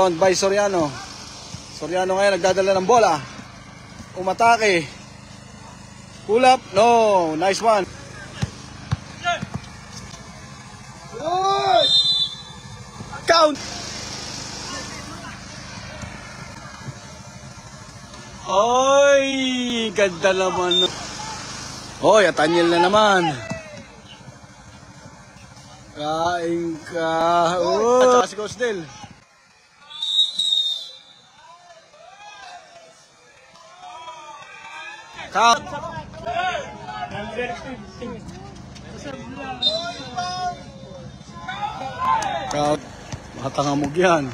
By Soriano. Soriano ngayon nagdadala ng bola. Umatake. Pull up. No. Nice one. Count. Oy, ganda naman. Oy, Ataniel na naman. Kain ka. Oh, at saka si Coach Del. Count. Count. Matangamog yan.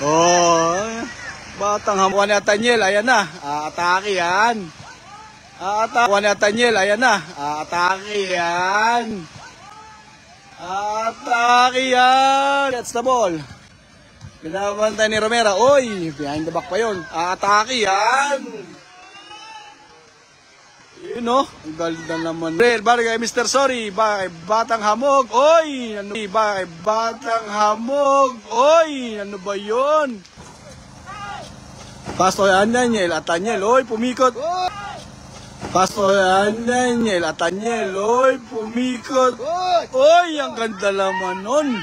Oh, batang hamuan ni Ataniel, ayan na. Atake yan. Hamuan ni Ataniel, ayan na. Atake yan. Atake yan. That's the ball. Binabantay ni Romero. Oy, behind the back pa yun. Atake yan. Yun o. Ang ganda naman. Barangay Mr. Sorry. Batang hamog. Oy. Ano? Batang hamog. Oy. Ano ba yun? Pastor Daniel. Ataniel. Oy. Pumikot. Pastor Daniel. Ataniel. Oy. Pumikot. Oy. Ang ganda naman nun.